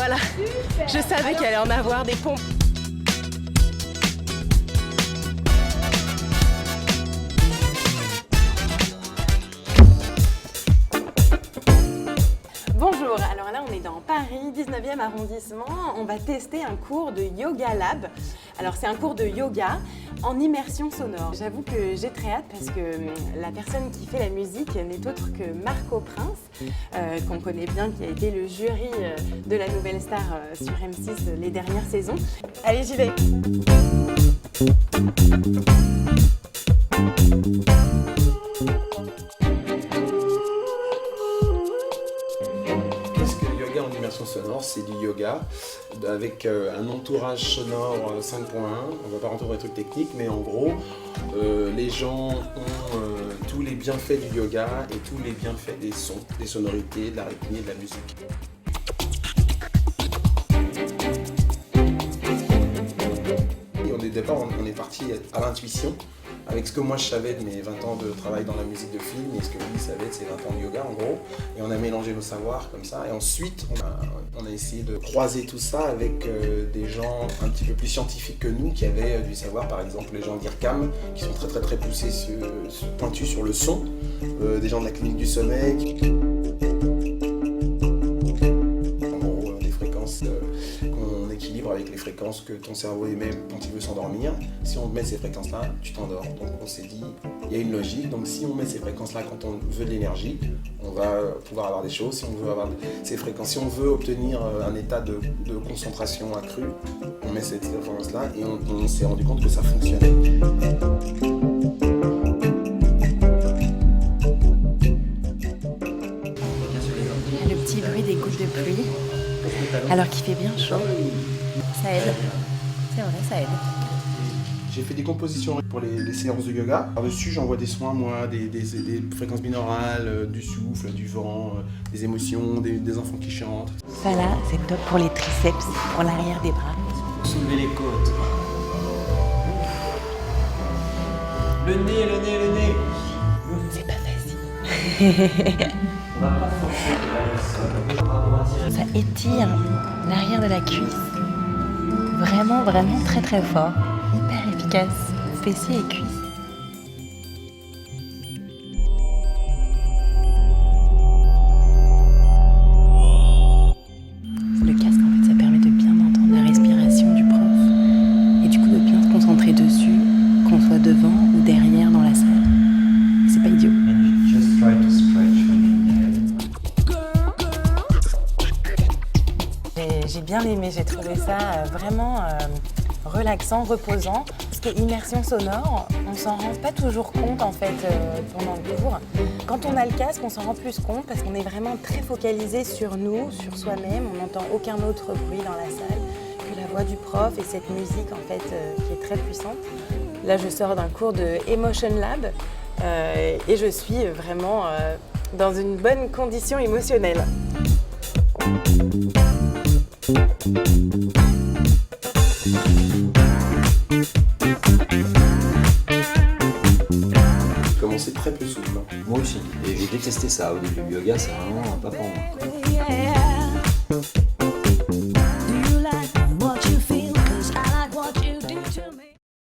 Voilà, je savais qu'il allait en avoir des pompes. Bonjour, alors là on est dans Paris, 19e arrondissement, on va tester un cours de Yoga Lab. Alors c'est un cours de yoga en immersion sonore. J'avoue que j'ai très hâte parce que la personne qui fait la musique n'est autre que Marco Prince, qu'on connaît bien, qui a été le jury de la Nouvelle Star sur M6 les dernières saisons. Allez, j'y vais! En immersion sonore, c'est du yoga avec un entourage sonore 5.1. On va pas rentrer dans les trucs techniques, mais en gros, les gens ont tous les bienfaits du yoga et tous les bienfaits des sons, des sonorités, de la rythmie et de la musique. Et au départ, on est parti à l'intuition, avec ce que moi je savais de mes 20 ans de travail dans la musique de film et ce que lui savait de ses 20 ans de yoga en gros. Et on a mélangé nos savoirs comme ça. Et ensuite, on a essayé de croiser tout ça avec des gens un petit peu plus scientifiques que nous qui avaient du savoir. Par exemple, les gens d'IRCAM qui sont très poussés, pointus sur le son. Des gens de la clinique du sommeil. En gros, des fréquences qu'on équilibre avec les fréquences que ton cerveau émet quand il veut s'endormir. Si on met ces fréquences-là, tu t'endors. Donc on s'est dit, il y a une logique. Donc si on met ces fréquences-là quand on veut de l'énergie, on va pouvoir avoir des choses. Si on veut avoir ces fréquences, si on veut obtenir un état de concentration accrue, on met cette fréquence-là et on s'est rendu compte que ça fonctionnait. Le petit bruit des gouttes de pluie, alors qu'il fait bien chaud. Ça aide. C'est vrai, ça aide. J'ai fait des compositions pour les séances de yoga. Par-dessus, j'envoie des soins, moi, des fréquences binaurales, du souffle, du vent, des émotions, des enfants qui chantent. Ça là, c'est top pour les triceps, pour l'arrière des bras. Soulevez les côtes. Le nez, le nez, le nez. C'est pas facile. On va pas forcer le Ça étire l'arrière de la cuisse. Vraiment très fort. Hyper efficace. Fessiers et cuisses. Le casque, en fait, ça permet de bien entendre la respiration du prof. Et du coup, de bien se concentrer dessus, qu'on soit devant ou derrière dans la salle. C'est pas idiot. And just try to stretch J'ai bien aimé, j'ai trouvé ça vraiment relaxant, reposant. Ce qui est immersion sonore, on s'en rend pas toujours compte en fait pendant le cours. Quand on a le casque, on s'en rend plus compte parce qu'on est vraiment très focalisé sur nous, sur soi-même. On n'entend aucun autre bruit dans la salle que la voix du prof et cette musique en fait qui est très puissante. Là, je sors d'un cours de Emotion Lab et je suis vraiment dans une bonne condition émotionnelle. J'ai commencé très peu souple. Moi aussi. Et j'ai détesté ça au début. Le yoga, c'est vraiment pas pour moi.